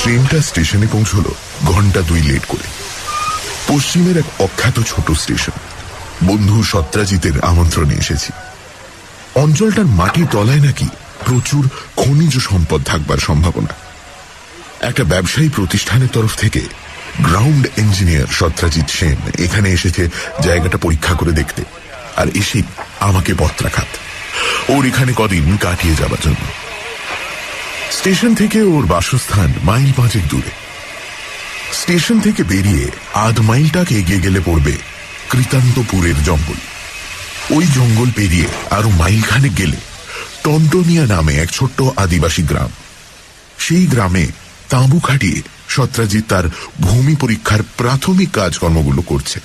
ট্রেনটা স্টেশনে পৌঁছল ঘন্টা 2 লেট করে। পশ্চিমের এক অখ্যাত ছোট স্টেশন। বন্ধু সত্রাজিতের আমন্ত্রণে এসেছি। অঞ্চলটার মাটির তলায় নাকি প্রচুর খনিজ সম্পদ থাকবার সম্ভাবনা। একটা ব্যবসায়ী প্রতিষ্ঠানের তরফ থেকে গ্রাউন্ড ইঞ্জিনিয়ার সত্রাজিৎ সেন এখানে এসেছে জায়গাটা পরীক্ষা করে দেখতে, আর এসে আমাকে পত্রাঘাত ওর এখানে কদিন কাটিয়ে যাবার জন্য। স্টেশন থেকে ওর বাসস্থান মাইল 5 দূরে। স্টেশন থেকে বেরিয়ে আধ মাইলটাকে এগিয়ে গেলে পড়বে কৃতান্তপুরের জঙ্গল। ওই জঙ্গল পেরিয়ে আরো মাইলখানেক গেলে টন্টনিয়া নামে এক ছোট্ট আদিবাসী গ্রাম। সেই গ্রামে তাঁবু খাটিয়ে সত্রাজিৎ তার ভূমি পরীক্ষার প্রাথমিক কাজকর্মগুলো করছে।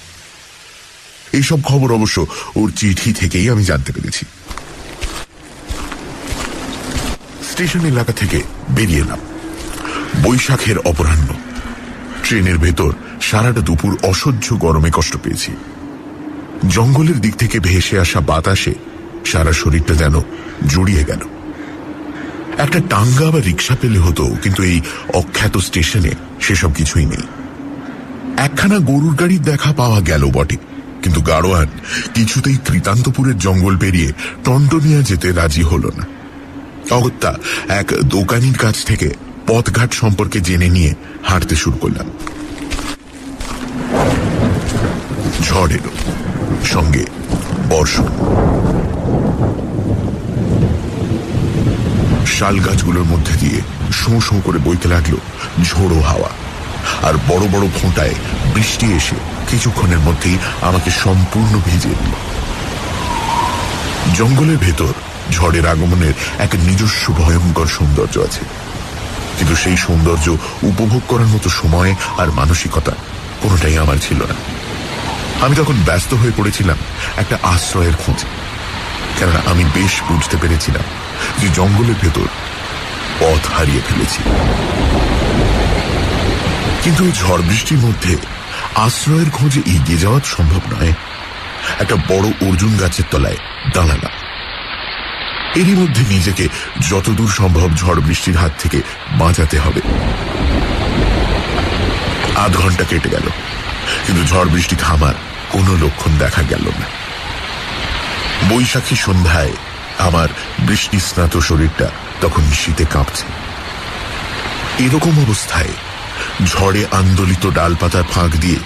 এইসব খবর অবশ্য ওর চিঠি থেকেই আমি জানতে পেরেছি। স্টেশন এলাকা থেকে বেরিয়ে এলাম। বৈশাখের অপরাহ্ন। ট্রেনের ভেতর সারাটা দুপুর অসহ্য গরমে কষ্ট পেয়েছি। জঙ্গলের দিক থেকে ভেসে আসা বাতাসে সারা শরীরটা যেন জড়িয়ে গেল। একটা টাঙ্গা বা রিক্সা পেলে হতো, কিন্তু এই অখ্যাত স্টেশনে সেসব কিছুই নেই। একখানা গরুর গাড়ির দেখা পাওয়া গেল বটে, কিন্তু গাড়োয়ান কিছুতেই কৃতান্তপুরের জঙ্গল পেরিয়ে টন্টনিয়া যেতে রাজি হল না। অগত্যা এক দোকানির কাছ থেকে পথঘাট সম্পর্কে জেনে নিয়ে হাঁটতে শুরু করলাম। ঝড় এলো, সঙ্গে বর্ষণ। শাল গাছগুলোর মধ্যে দিয়ে শোঁ শোঁ করে বইতে লাগলো ঝোড়ো হাওয়া, আর বড় বড় ফোঁটায় বৃষ্টি এসে কিছুক্ষণের মধ্যেই আমাকে সম্পূর্ণ ভিজিয়ে দিল। জঙ্গলের ভেতর ঝড়ের আগমনের এক নিজস্ব ভয়ঙ্কর সৌন্দর্য আছে, কিন্তু সেই সৌন্দর্য উপভোগ করার মতো সময় আর মানসিকতা কোনোটাই আমার ছিল না। আমি তখন ব্যস্ত হয়ে পড়েছিলাম একটা আশ্রয়ের খোঁজে, কেননা আমি বেশ বুঝতে পেরেছিলাম যে জঙ্গলের ভেতর পথ হারিয়ে ফেলেছি। কিন্তু এই ঝড় বৃষ্টির মধ্যে আশ্রয়ের খোঁজে এগিয়ে যাওয়া সম্ভব নয়। একটা বড় অর্জুন গাছের তলায় দাঁড়ালাম। এরই মধ্যে নিজেকে যতদূর সম্ভব ঝড় বৃষ্টির হাত থেকে বাঁচাতে হবে। আধ ঘন্টা কেটে গেল, কিন্তু ঝড় বৃষ্টি থামার কোনো লক্ষণ দেখা গেল না। বৈশাখী সন্ধ্যায় আমার বৃষ্টি স্নাত শরীরটা তখন শীতে কাঁপছে। এরকম অবস্থায় ঝড়ে আন্দোলিত ডালপাতার ফাঁক দিয়ে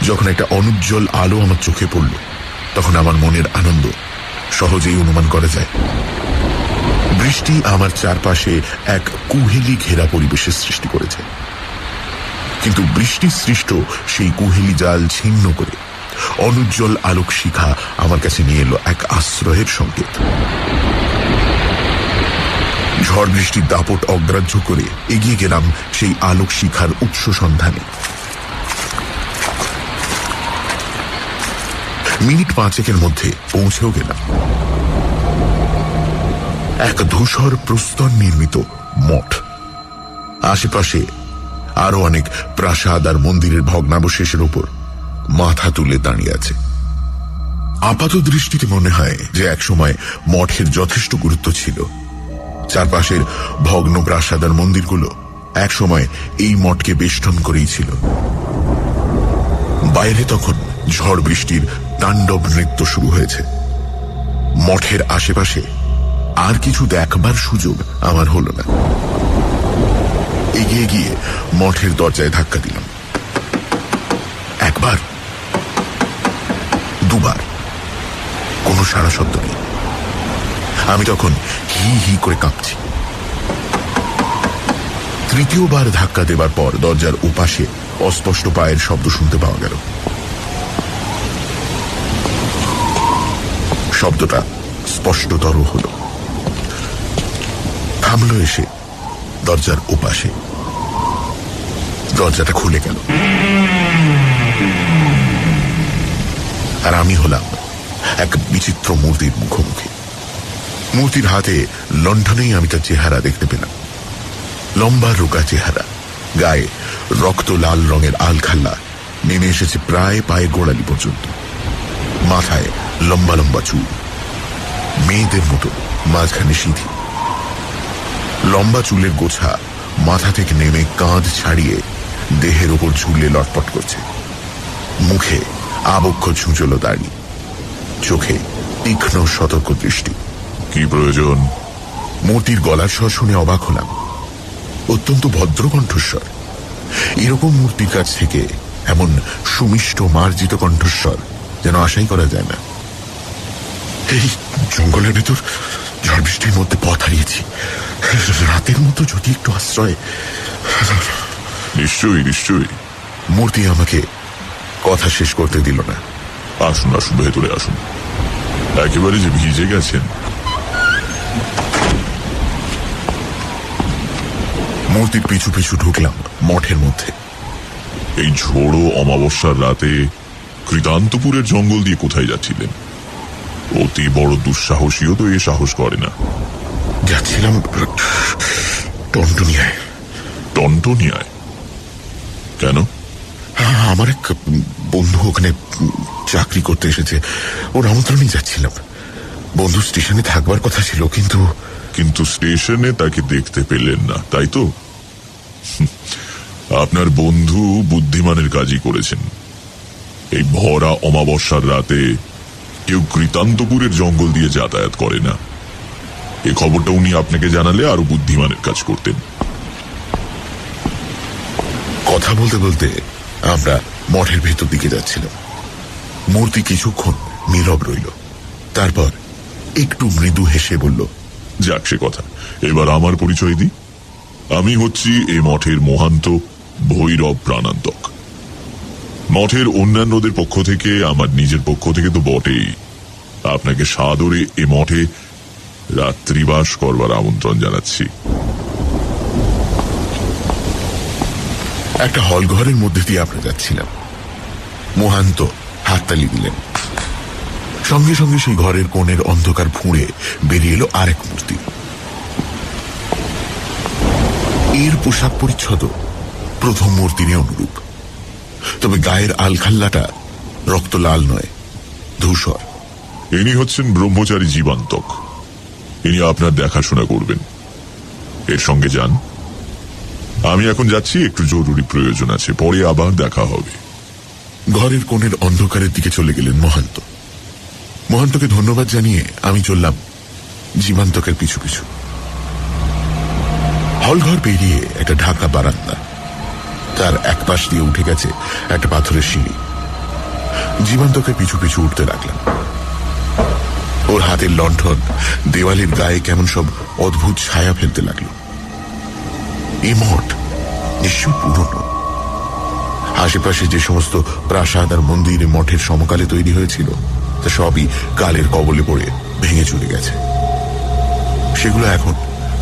যখন একটা অনুজ্জ্বল আলো আমার চোখে পড়ল, তখন আমার মনের আনন্দ সহজেই অনুমান করা যায়। বৃষ্টি আমার চারপাশে এক কুহেলি ঘেরা পরিবেশের সৃষ্টি করেছে, কিন্তু বৃষ্টি সৃষ্ট সেই কুহেলি জাল ছিন্ন করে অনুজ্জ্বল আলোক শিখা আমার কাছে নিয়ে এলো এক আশ্রয়ের সংকেত। ঝড় বৃষ্টির দাপট অগ্রাহ্য করে এগিয়ে গেলাম সেই আলোক শিখার উৎস সন্ধানে। মিনিট 5 মধ্যে পৌঁছেও গেলাম। এক ধূসর প্রস্তর নির্মিত মঠ। আশেপাশে আরো অনেক প্রাসাদ আর মন্দিরের ভগ্নাবশেষের উপর মাথা তুলে দাঁড়িয়ে আছে। আপাত দৃষ্টিতে মনে হয় যে একসময় মঠের যথেষ্ট গুরুত্ব ছিল। চারপাশের ভগ্ন প্রাসাদ আর মন্দিরগুলো একসময় এই মঠকে বেষ্টন করেই ছিল। বাইরে তখন ঝড় বৃষ্টির তাণ্ডব নৃত্য শুরু হয়েছে। মঠের আশেপাশে আর কিছু দেখবার সুযোগ আমার হল না। এগিয়ে গিয়ে মঠের দরজায় ধাক্কা দিলাম। একবার, দুবার, কোনো সাড়া শব্দ নেই। আমি তখন হি হি করে কাঁপছি। তৃতীয়বার ধাক্কা দেবার পর দরজার ওপাশে অস্পষ্ট পায়ের শব্দ শুনতে পাওয়া গেল। শব্দটা স্পষ্টতর হল। থামলো এসে দরজার ওপাশে। দরজাটা খুলে গেল, আর আমি হলাম এক বিচিত্র মূর্তির মুখোমুখি। মূর্তির হাতে লণ্ঠনেই আমি তার চেহারা দেখতে পেলাম। লম্বা রোগা চেহারা, গায়ে রক্ত লাল রঙের আলখাল্লা নেমে এসেছে প্রায় পায়ে গোড়ালি পর্যন্ত। মাথায় লম্বা লম্বা চুল, মেয়েদের মতো মাঝখানে সিঁথি। লম্বা চুলের গোছা মাথা থেকে নেমে কাঁধ ছাড়িয়ে দেহের ওপর ঝুলে লটপট করছে। মুখে আবক্ষ ছুঁচলো দাড়ি, চোখে তীক্ষ্ণ সতর্ক দৃষ্টি। কি প্রয়োজন? মূর্তির গলার স্বর শুনে অবাক হলাম। অত্যন্ত ভদ্র কণ্ঠস্বর। এরকম মূর্তির কাছ থেকে এমন সুমিষ্ট মার্জিত কণ্ঠস্বর যেন আশাই করা যায় না। এই জঙ্গলের ভেতর ঝড় বৃষ্টির মধ্যে পথ হারিয়েছি, রাতের মতো যদি একটু আশ্রয়। নিশ্চয়ই নিশ্চয়ই। মূর্তি আমাকে কথা শেষ করতে দিল না। আসুন আসুন, ভেতরে আসুন। একেবারে যে ভিজে গেছেন। মূর্তির পিছু পিছু ঢুকলাম মঠের মধ্যে। এই ঝোড়ো অমাবস্যার রাতে কৃতান্তপুরের জঙ্গল দিয়ে কোথায় যাচ্ছিলেন? অতি বড় দুঃসাহসীও তো এ সাহস করে না। যাচ্ছিলাম টনটনিয়ায়। টনটনিয়ায়? কেন? আমার এক বন্ধু ওখানে চাকরি করতে এসেছে, ওর আমন্ত্রণেই যাচ্ছিলাম। বন্ধু স্টেশনে থাকবার কথা ছিল, কিন্তু কিন্তু স্টেশনে তাকে দেখতে পেলেন না, তাই তো? আপনার বন্ধু বুদ্ধিমানের কাজই করেছেন। এই ভরা অমাবস্যার রাতে কেউ কৃতান্তপুরের জঙ্গল দিয়ে যাতায়াত করে না। এই খবরটা উনি আপনাকে জানালে আরো বুদ্ধিমানের কাজ করতেন। কথা বলতে বলতে আমরা মঠের ভেতর দিকে যাচ্ছিলাম। মূর্তি কিছুক্ষণ নীরব রইল, তারপর একটু মৃদু হেসে বলল, যাক সে কথা, এবার আমার পরিচয় দিই। আমি হচ্ছি এ মঠের মহান্ত ভৈরব প্রাণান্তক। মঠের অন্যান্যদের পক্ষ থেকে, আমার নিজের পক্ষ থেকে তো বটেই, আপনাকে সাদরে এ মঠে রাত্রিবাস করবার আমন্ত্রণ জানাচ্ছি। একটা হল ঘরের মধ্যে দিয়ে আমরা যাচ্ছিলাম। মহান্ত হাততালি দিলেন। সঙ্গে সঙ্গে সেই ঘরের কোণের অন্ধকার ফুঁড়ে বেরিয়ে এলো আরেক মূর্তি। এর পোশাক পরিচ্ছদ প্রথম মূর্তিরই অনুরূপ, তবে গায়ের আলখাল্লাটা রক্ত লাল নয়, ধূসর। ইনি হচ্ছেন ব্রহ্মচারী জীবান্তক। ইনি আপনার দেখাশোনা করবেন। এর সঙ্গে যান। আমি এখন যাচ্ছি, একটু জরুরি প্রয়োজন আছে, পরে আবার দেখা হবে। ঘরের কোণের অন্ধকারের দিকে চলে গেলেন মহান্ত। মহান্তকে ধন্যবাদ জানিয়ে আমি চললাম জীবান্তকের পিছু পিছু। হলঘর পেরিয়ে একটা ঢাকা বারান্দা, তার এক পাশ দিয়ে উঠে গেছে একটা পাথরের সিঁড়ি। জীবান্তকের পিছু পিছু উঠতে লাগলাম। ওর হাতের লণ্ঠন দেওয়ালের গায়ে কেমন সব অদ্ভুত ছায়া ফেলতে লাগলো। এই মঠ নিশ্চয় পুরনো। আশেপাশে যে সমস্ত প্রাসাদ আর মন্দির মঠের সমকালে তৈরি হয়েছিল, তা সবই কালের কবলে পড়ে ভেঙে চলে গেছে। সেগুলো এখন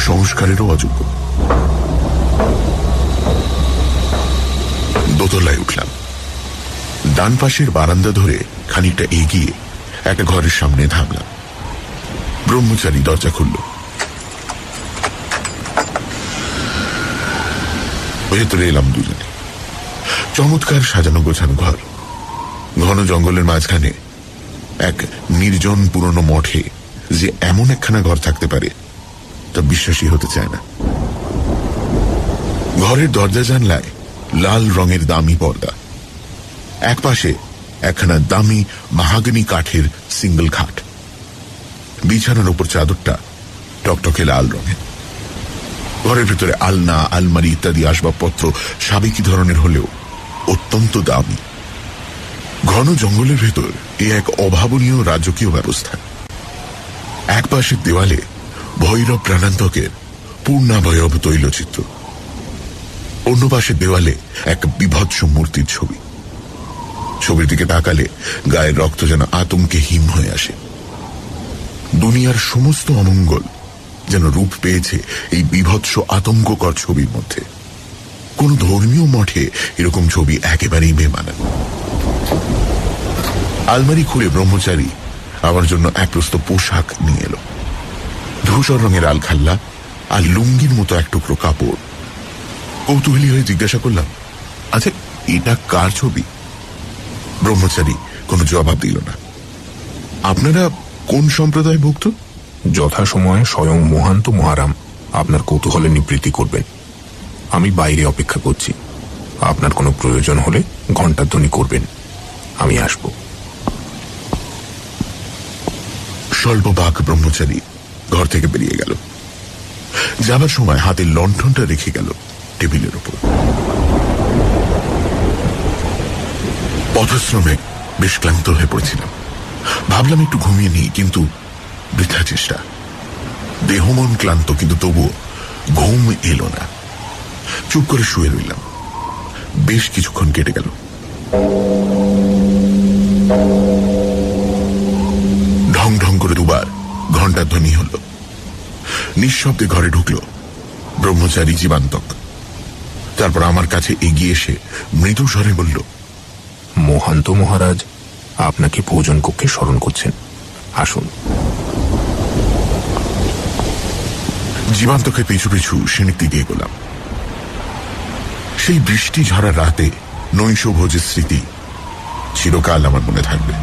সংস্কারেরও অযোগ্য। দোতলায় উঠলাম। ডান পাশের বারান্দা ধরে খানিকটা এগিয়ে একটা ঘরের সামনে থামলাম। ব্রহ্মচারী দরজা খুলল। ভেতরে এলাম দুজনে। চমৎকার সাজানো গোছানো ঘর। ঘন জঙ্গলের মাঝখানে এক নির্জন পুরনো মঠে যে এমন একখানা ঘর থাকতে পারে তা বিশ্বাসই হতে চায় না। ঘরের দরজা জানলায় লাল রঙের দামি পর্দা। এক পাশে একখানা দামি মাহাগনি কাঠের সিঙ্গল খাট। বিছানার উপর চাদরটা টকটকে লাল রঙের। ঘরের ভেতরে আলনা, আলমারি ইত্যাদি আসবাবপত্র সাবেকি ধরনের হলেও অত্যন্ত দামি। ঘন জঙ্গলের ভেতর এ এক অভাবনীয় রাজকীয় ব্যবস্থা। এক পাশের দেওয়ালে ভৈরব প্রাণান্তকের পূর্ণাবয়ব তৈলচিত্র, অন্য পাশের দেওয়ালে এক বিভৎস মূর্তির ছবি। ছবির দিকে তাকালে গায়ের রক্ত যেন আতঙ্কে হিম হয়ে আসে। দুনিয়ার সমস্ত অমঙ্গল যেন রূপ পেয়েছে এই বিভৎস আতঙ্ককর ছবির মধ্যে। কোন ধর্মীয় মঠে এরকম ছবি একেবারেই বেমানান। আলমারি খুলে ব্রহ্মচারী আমার জন্য এক প্রস্ত পোশাক নিয়ে এলো। ধূসর রঙের আলখাল্লা আর লুঙ্গির মতো এক টুকরো কাপড়। কৌতূহলী হয়ে জিজ্ঞাসা করলাম, আচ্ছা এটা কার ছবি? ব্রহ্মচারী কোনো জবাব দিল না। আপনারা কোন সম্প্রদায় ভুক্ত? যথাসময়ে স্বয়ং মহান্ত মহারাম আপনার কৌতূহলে নিবৃত্তি করবেন। আমি বাইরে অপেক্ষা করছি। আপনার কোনো প্রয়োজন হলে ঘণ্টাধ্বনি করবেন, আমি আসব। স্বল্পবাক ব্রহ্মচারী ঘর থেকে বেরিয়ে গেল। যাবার সময় হাতে লণ্ঠনটা রেখে গেল টেবিলের উপর। পথশ্রমে বেশ ক্লান্ত হয়ে পড়েছিলাম। ভাবলাম একটু ঘুমিয়ে নিই, কিন্তু বৃথা চেষ্টা। দেহ মন ক্লান্ত, কিন্তু তবুও ঘুম এলো না। চুপ করে শুয়ে রইলাম। বেশ কিছুক্ষণ কেটে গেল। ঢং ঢং করে দুবার ঘণ্টার ধ্বনি হল। নিঃশব্দে ঘরে ঢুকল ব্রহ্মচারী জীবান্তক। তারপর আমার কাছে এগিয়ে এসে মৃদু স্বরে বলল, মহান্ত মহারাজ আপনাকে ভোজন কক্ষে স্মরণ করছেন, আসুন। জীবান্তকে পিছু পিছু সিঁড়ির দিকে এগোলাম। সেই বৃষ্টি ঝরা রাতে নৈশ ভোজের স্মৃতি চিরকাল আমার মনে থাকবে।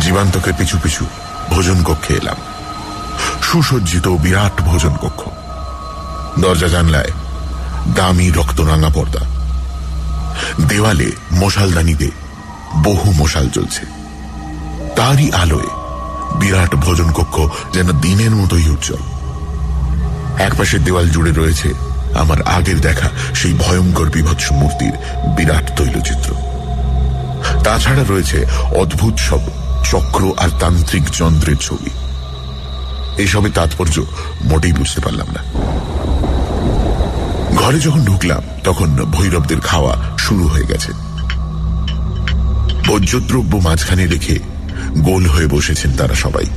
জীবান্তকে পিছু পিছু ভোজন কক্ষে এলাম। সুসজ্জিত বিরাট ভোজন কক্ষ। দরজা জানলায় দামি রক্তরাঙা পর্দা। দেওয়ালে মশালদানিতে বহু মশাল জ্বলছে। তারই আলোয় বিরাট ভোজন কক্ষ যেন দিনের মতোই উজ্জ্বল। একপাশের দেওয়াল জুড়ে রয়েছে আমার আগের দেখা সেই ভয়ঙ্কর বিভৎস মূর্তির বিরাট তৈলচিত্র। তাছাড়া রয়েছে অদ্ভুত সব চক্র আর তান্ত্রিক যন্ত্রের ছবি। এসবের তাৎপর্য মোটেই বুঝতে পারলাম না। ঘরে যখন ঢুকলাম তখন ভৈরবদের খাওয়া শুরু হয়ে গেছে। ভোজ্যদ্রব্য মাঝখানে রেখে গোল হয়ে বসেছেন তারা সবাই।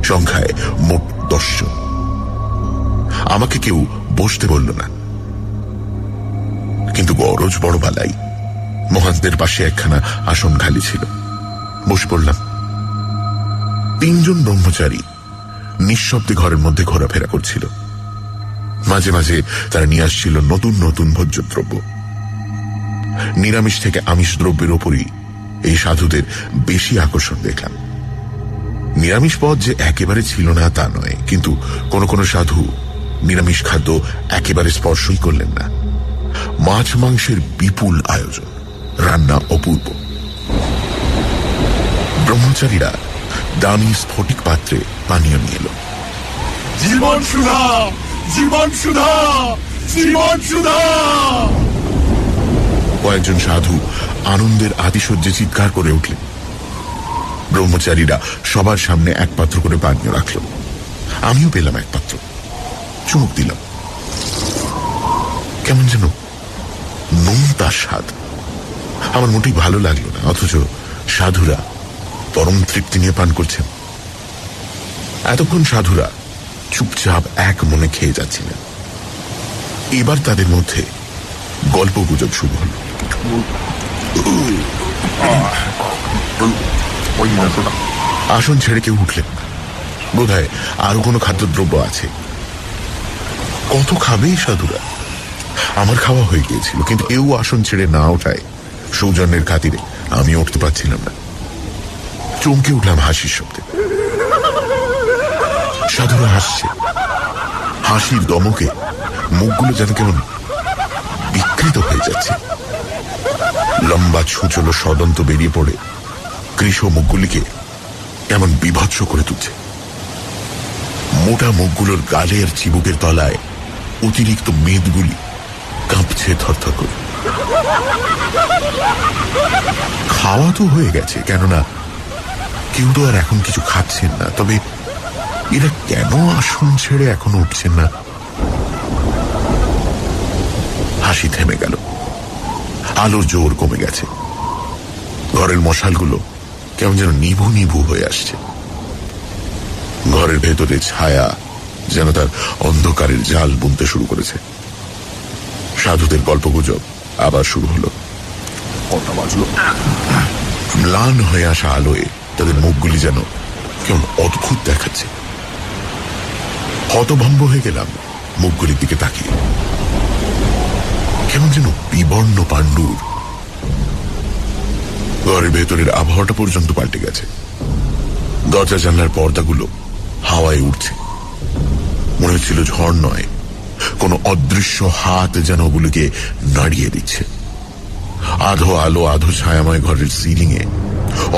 সংখ্যায় মোট 10 জন। আমাকে কেউ বসতে বলল না, কিন্তু গরজ বড় বালাই। মহান্তের পাশে একখানা আসন খালি ছিল, বসে পড়লাম। 3 জন ব্রহ্মচারী নিঃশব্দে ঘরের মধ্যে ঘোরাফেরা করছিল। মাঝে মাঝে তারা নিয়ে আসছিল নতুন নতুন ভোজ্যদ্রব্য। নিরামিষ থেকে আমিষ দ্রব্যের ওপরই এই সাধুদের বেশি আকর্ষণ দেখলাম। নিরামিষ পদ যে একেবারে ছিল না তা নয়, কিন্তু কোন কোন সাধু নিরামিষ খাদ্য একেবারে স্পর্শই করলেন না। মাছ মাংসের বিপুল আয়োজন, রান্না অপূর্ব। ব্রহ্মচারীরা দামি স্ফটিক পাত্রে পানীয় নিয়ে এলো। জীবন সুধা, জীবন সুধা, জীবন সুধা। কয়েকজন সাধু আনন্দের আতিশয্যে চিৎকার করে উঠলেন। ব্রহ্মচারীরা সবার সামনে এক পাত্র করে পানীয় রাখল। আমিও পেলাম এক পাত্র, চুমুক দিলাম। কেমন যেন নুন তার স্বাদ। আমার মোটেই ভালো লাগলো না, অথচ সাধুরা পরম তৃপ্তি নিয়ে পান করছেন। এতক্ষণ সাধুরা চুপচাপ এক মনে খেয়ে যাচ্ছিলেন। এবার তাদের মধ্যে গল্প গুজব শুরু হল। আসন ছেড়ে কেউ উঠলেন না। বোধহয় আরো কোনো খাদ্যদ্রব্য আছে। কত খাবে সাধুরা? আমার খাওয়া হয়ে গিয়েছিল, কিন্তু কেউ আসন ছেড়ে না ওঠায় সৌজন্যের খাতিরে আমি উঠতে পারছিলাম না। চমকে উঠলাম হাসির শব্দে। সাধুরা হাসছে। হাসির দমকে মুখগুলো যেন কেমন বিকৃত হয়ে যাচ্ছে। লম্বা ছুচলো সদন্ত বেরিয়ে পড়ে কৃষ মুখগুলিকে কেমন বিভৎস করে তুলছে। মোটা মুখগুলোর গালে আর চিবুকের তলায় অতিরিক্ত মেদগুলি কাঁপছে থরথর করে। খাওয়া তো হয়ে গেছে, কেননা কেউ তো আর এখন কিছু খাচ্ছেন না। তবে এরা কেন আসন ছেড়ে এখনো উঠছেন না? হাসি থেমে গেল। আলোর জোর কমে গেছে। ঘরের মশালগুলো কেমন যেন নিভু নিভু হয়ে আসছে। ঘরের ভেতরে ছায়া যেন তার অন্ধকারের জাল বুনতে শুরু করেছে। সাধুদের গল্পগুজব আবার শুরু হলো। ম্লান হয়ে আসা আলোয় তাদের মুখগুলি যেন কেমন অদ্ভুত দেখাচ্ছে। হতভম্ব হয়ে গেলাম মুখগুলির দিকে তাকিয়ে। কেমন যেন বিবর্ণ পাণ্ডুর। ঘরের ভেতরের আবহাওয়াটা পর্যন্ত পাল্টে গেছে। দরজা জানলার পর্দাগুলো হাওয়ায় উঠছে। মনে হচ্ছিল ঝড় নয়, কোনো অদৃশ্য হাত যেন ওগুলোকে নাড়িয়ে দিচ্ছে। আধো আলো আধো ছায়াময় ঘরের সিলিং এ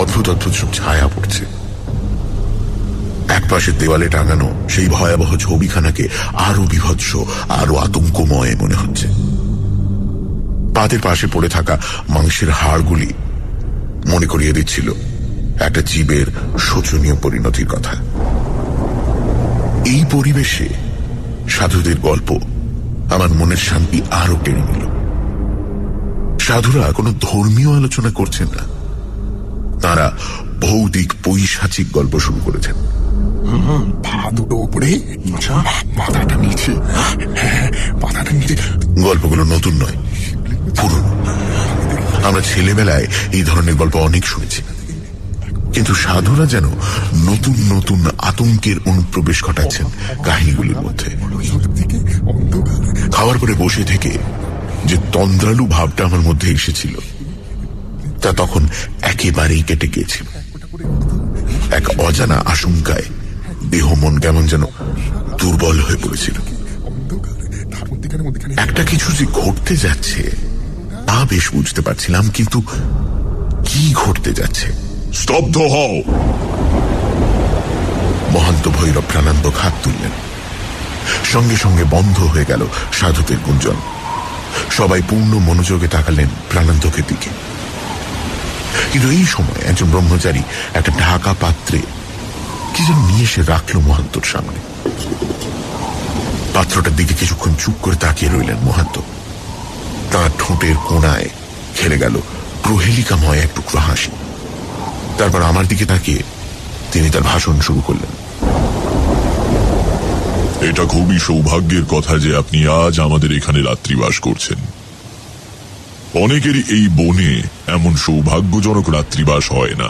অদ্ভুত অদ্ভুত সব ছায়া পড়ছে। একপাশের দেওয়ালে টাঙানো সেই ভয়াবহ ছবিখানাকে আরো বিভৎস, আরো আতঙ্কময় মনে হচ্ছে। পাতের পাশে পড়ে থাকা মাংসের হাড়গুলি মনে করিয়ে দিচ্ছিল একটা জীবের শোচনীয় পরিণতির কথা। এই পরিবেশে সাধুদের গল্প আমার মনের শান্তি আরো কেড়ে নিল। সাধুরা কোনো ধর্মীয় আলোচনা করছেন না, তারা ভৌতিক পৈশাচিক গল্প শুরু করেছেন। পা দুটো উপরে, মাথাটা নিচে, মাথাটা নিচে। গল্পগুলো নতুন নয়, পুরনো। আমরা ছেলেবেলায় এই ধরনের গল্প অনেক শুনেছি, কিন্তু সাধুরা যেন নতুন নতুন আতঙ্কের অনুপ্রবেশ ঘটাচ্ছেন কাহিনীগুলির মধ্যে। খাওয়ার পরে বসে থেকে যে তন্দ্রালু ভাবটা আমার মধ্যে এসেছিল, তা তখন একেবারেই কেটে গিয়েছিল। এক অজানা আশঙ্কায় দেহ মন কেমন যেন দুর্বল হয়ে পড়েছিল। একটা কিছু যে ঘটতে যাচ্ছে তা বেশ বুঝতে পারছিলাম, কিন্তু কি ঘটতে যাচ্ছে? স্তব্ধ হও! মহান্ত ভৈরব প্রাণান্তক হাত তুললেন। সঙ্গে সঙ্গে বন্ধ হয়ে গেল সাধুদের গুঞ্জন। সবাই পূর্ণ মনোযোগে তাকালেন প্রাণান্তকের দিকে। কিন্তু এই সময় একজন ব্রহ্মচারী একটা ঢাকা পাত্রে কি যেন নিয়ে এসে রাখলো মহান্তর সামনে। পাত্রটার দিকে কিছুক্ষণ চুপ করে তাকিয়ে রইলেন মহান্ত। তাঁর ঠোঁটের কোণায় খেলে গেল প্রহেলিকাময় এক টুকরো হাসি। তারপর আমার দিকে তাকিয়ে তিনি তার ভাষণ শুরু করলেন। এটা খুবই সৌভাগ্যের কথা যে আপনি আজ আমাদের এখানে রাত্রিবাস করছেন। অনেকেরই এই বনে এমন সৌভাগ্যজনক রাত্রিবাস হয় না।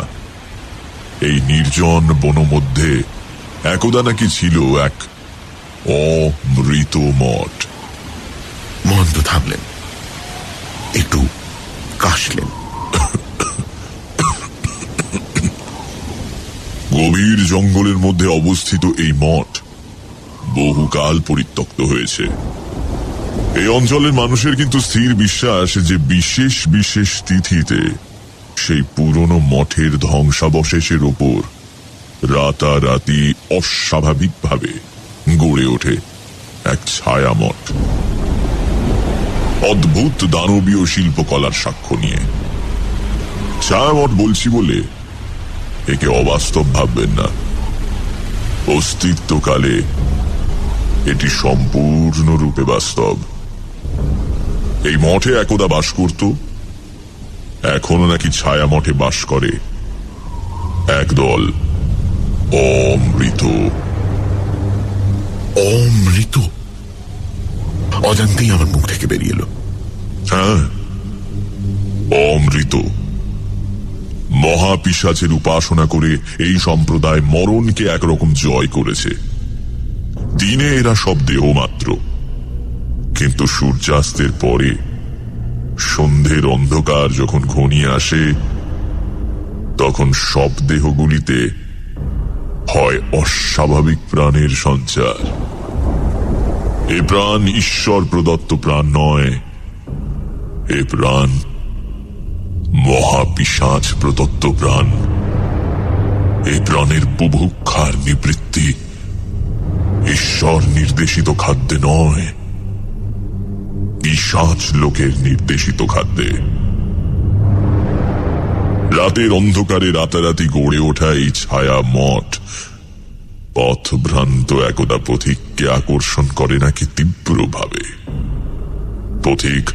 এই নির্জন বন মধ্যে একদা নাকি ছিল এক অমৃত মঠ। মহান্ত থামলেন, একটু কাশলেন। গভীর জঙ্গলের মধ্যে অবস্থিত এই মঠ বহুকাল পরিত্যক্ত হয়েছে। এই অঞ্চলের মানুষের কিন্তু স্থির বিশ্বাস যে বিশেষ বিশেষ তিথিতে সেই পুরনো মঠের ধ্বংসাবশেষের ওপর রাতারাতি অস্বাভাবিকভাবে গড়ে ওঠে এক ছায়া মঠ, অদ্ভুত দানবীয় শিল্পকলার সাক্ষ্য নিয়ে। ছায়ামঠ বলছি বলে একে অবাস্তব ভাববেন না। অস্তিত্বকালে এটি সম্পূর্ণরূপে বাস্তব। এই মঠে একদা বাস করত, এখনো নাকি ছায়া মঠে বাস করে একদল অমৃত। অমৃত অজান্তেই আমার মুখ থেকে বেরিয়ে এলো। হ্যাঁ, অমৃত। মহাপিশাচের উপাসনা করে এই সম্প্রদায় মরণকে একরকম জয় করেছে। দিনে এরা সব দেহ মাত্র, কিন্তু সূর্যাস্তের পরে সন্ধ্যের অন্ধকার যখন ঘনিয়ে আসে, তখন সব দেহগুলিতে হয় অস্বাভাবিক প্রাণের সঞ্চার। এ প্রাণ ঈশ্বর প্রদত্ত প্রাণ নয়, এ প্রাণ মহাপিশাচ প্রদত্ত প্রাণ। এই প্রাণের বুভুক্ষার নিবৃত্তি ঈশ্বর নির্দেশিত খাদ্যে নয়, পিশাচ লোকের নির্দেশিত খাদ্যে। রাতের অন্ধকারে রাতারাতি গড়ে ওঠা এই ছায়া মঠ পথভ্রান্ত একদা পথিককে আকর্ষণ করে নাকি তীব্রভাবে। পথিক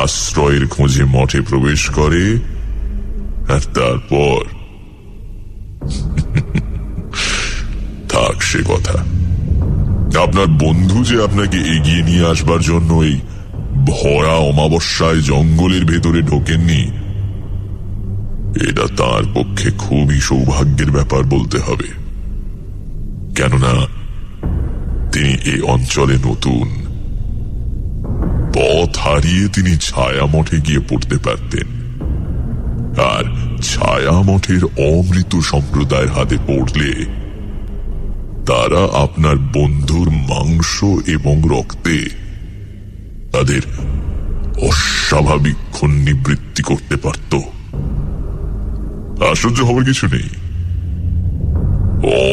আশ্রয়ের খোঁজে মঠে প্রবেশ করে, আর তারপর থাক সে কথা। আপনার বন্ধু যে আপনাকে এগিয়ে নিয়ে আসবার জন্য এই ভরা অমাবস্যায় জঙ্গলের ভেতরে ঢোকেননি, এটা তার পক্ষে খুবই সৌভাগ্যের ব্যাপার বলতে হবে। কেননা তিনি এই অঞ্চলে নতুন। পথ হারিয়ে তিনি ছায়া মঠে গিয়ে পড়তে পারতেন, আর ছায়া মঠের অমৃত সম্প্রদায়ের হাতে পড়লে তারা আপনার বন্ধুর মাংস এবং রক্তে তাদের অস্বাভাবিক নিবৃত্তি করতে পারত। আশ্চর্য হবার কিছু নেই।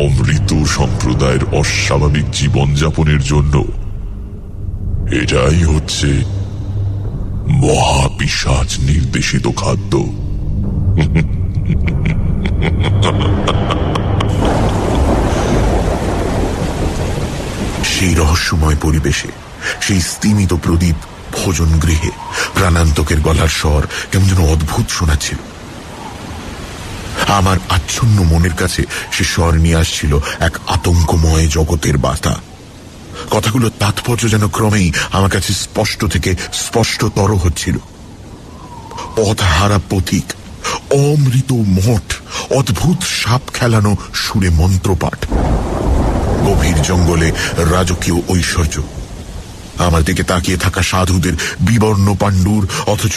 অমৃত সম্প্রদায়ের অস্বাভাবিক জীবনযাপনের জন্য এটাই হচ্ছে মহাপিশাচ নির্দেশিত খাদ্য। সেই রহস্যময় পরিবেশে, সেই স্তিমিত প্রদীপ ভোজন গৃহে প্রাণান্তকের গলার স্বর কেমন যেন অদ্ভুত শোনাচ্ছিল। আমার আচ্ছন্ন মনের কাছে সে স্বর নিয়ে আসছিল এক আতঙ্কময় জগতের বার্তা। কথাগুলোর তাৎপর্য যেন ক্রমেই আমার কাছে স্পষ্ট থেকে স্পষ্টতর হচ্ছিল। পথহারা পথিক, অমৃত মঠ, অদ্ভুত সাপ খেলানো সুরে মন্ত্রপাঠ, গভীর জঙ্গলে রাজকীয় ঐশ্বর্য, আমার দিকে তাকিয়ে থাকা সাধুদের বিবর্ণ পাণ্ডুর অথচ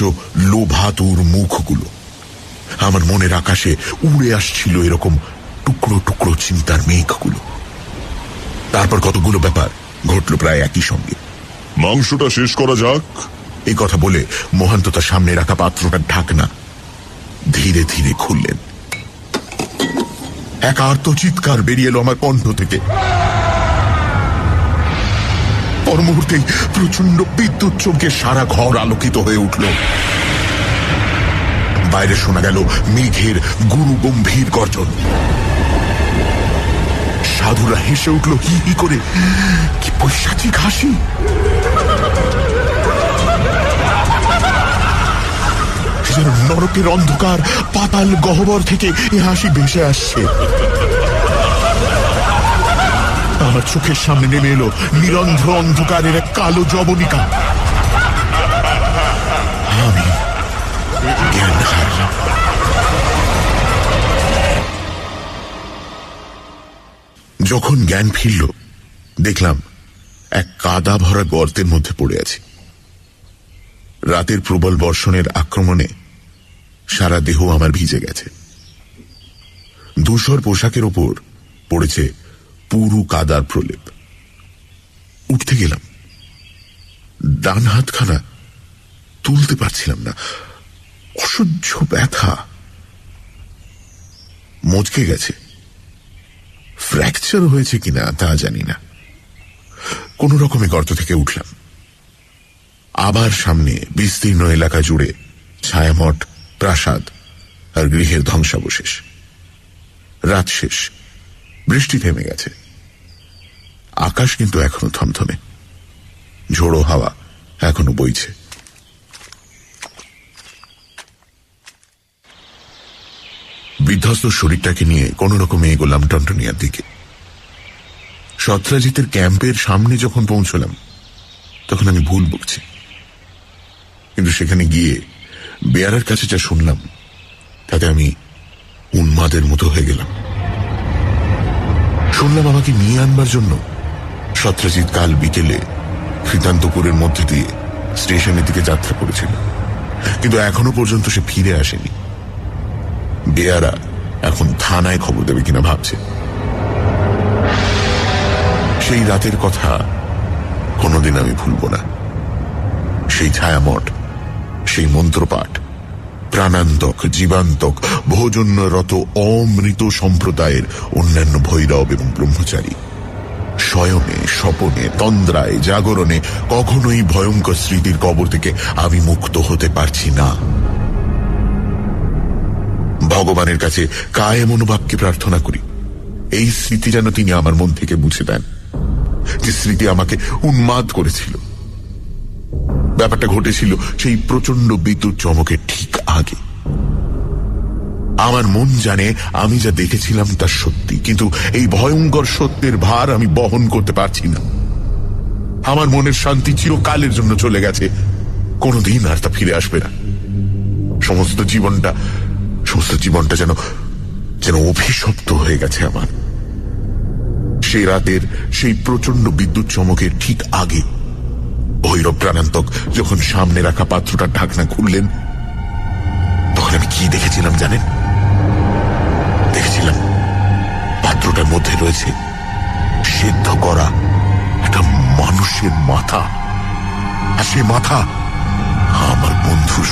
লোভাতুর মুখগুলো। আমার মনের আকাশে উড়ে আসছিল এরকম টুকরো টুকরো চিন্তার মেঘগুলো। তারপর কতগুলো ব্যাপার ঘটল প্রায় একই সঙ্গে। মাংসটা শেষ করা যাক। এই কথা বলে মহান্ত তার সামনে রাখা পাত্রটার ঢাকনা ধীরে ধীরে খুললেন। এক আর্তচিৎকার বেরিয়ে এলো আমার কণ্ঠ থেকে। পর মুহূর্তেই প্রচন্ড বিদ্যুৎ চমকে সারা ঘর আলোকিত হয়ে উঠল। বাইরে শোনা গেল মেঘের গুরু গম্ভীর গর্জন। সাধুরা হেসে উঠল হি হি করে। কি পৈশাচিক হাসি! যেন নরকের অন্ধকার পাতাল গহ্বর থেকে এ হাসি ভেসে আসছে। আমার চোখের সামনে নেমে এলো নিরন্ধ্র অন্ধকারের এক কালো জবনিকা। আমি জ্ঞান হারালাম। যখন জ্ঞান ফিরল, দেখলাম এক কাদা ভরা গর্তের মধ্যে পড়ে আছি। রাতের প্রবল বর্ষণের আক্রমণে সারা দেহ আমার ভিজে গেছে। ধূসর পোশাকের ওপর পড়েছে পুরু কাদার প্রলেপ। উঠতে গেলাম, ডান হাতখানা তুলতে পারছিলাম না। অসহ্য ব্যথা। মচকে গেছে। ফ্র্যাকচার হয়েছে কিনা তা জানি না। কোন রকমে গর্ত থেকে উঠলাম। আবার সামনে বিস্তীর্ণ এলাকা জুড়ে ছায়ামঠ, প্রাসাদ আর গৃহের ধ্বংসাবশেষ। রাত শেষ, বৃষ্টি থেমে গেছে। আকাশ কিন্তু এখনো থমথমে। ঝোড়ো হাওয়া এখনো বইছে। বিধ্বস্ত শরীরটাকে নিয়ে কোন রকমে এগোলাম টনটনিয়ার দিকে। সত্রাজিতের ক্যাম্পের সামনে যখন পৌঁছলাম, তখন আমি ভুল বকছি। কিন্তু সেখানে গিয়ে বেয়ারার কাছে যা শুনলাম, তাতে আমি উন্মাদের মতো হয়ে গেলাম। শুনলাম আমাকে নিয়ে আনবার জন্য সত্রাজিৎ কাল বিকেলে কৃতান্তপুরের মধ্যে দিয়ে স্টেশনের দিকে যাত্রা করেছিল, কিন্তু এখনো পর্যন্ত সে ফিরে আসেনি। বেয়ারা এখন থানায় খবর দেবে কিনা ভাবছে। সেই রাতের কথা কোনোদিন আমি ভুলব না। সেই ছায়ামঠ, সেই মন্ত্রপাঠ, প্রাণান্তক, জীবান্তক, ভোজনরত অমৃত সম্প্রদায়ের অন্যান্য ভৈরব এবং ব্রহ্মচারী শয়নে, স্বপনে, তন্দ্রায়, জাগরণে কখনোই ভয়ঙ্কর স্মৃতির কবর থেকে আমি মুক্ত হতে পারছি না। ভগবানের কাছে কায় মনোভাবকে প্রার্থনা করি এই স্মৃতি যেন তিনি আমার মন থেকে মুছে দেন, যে স্মৃতি আমাকে উন্মাদ করেছিল। ব্যাপারটা ঘটেছিল সেই প্রচন্ড বিদ্যুৎ চমকের ঠিক আগে। আমার মন জানে আমি যা দেখেছিলাম তা সত্যি, কিন্তু এই ভয়ঙ্কর সত্যের ভার আমি বহন করতে পারছি না। আমার মনের শান্তি চিরকালের জন্য চলে গেছে, কোনোদিন আর তা ফিরে আসবে না। সমস্ত জীবনটা যেন অভিশপ্ত হয়ে গেছে আমার। সেই রাতের সেই প্রচন্ড বিদ্যুৎ চমকের ঠিক আগে ভৈরব প্রাণান্তক যখন সামনে রাখা পাত্রটার ঢাকনা খুললেন, তখন আমি কি দেখেছিলাম জানেন? দেখেছিলাম পাত্রটার মধ্যে রয়েছে সিদ্ধ করা একটা মানুষের মাথা, সে মাথা আমার বন্ধুর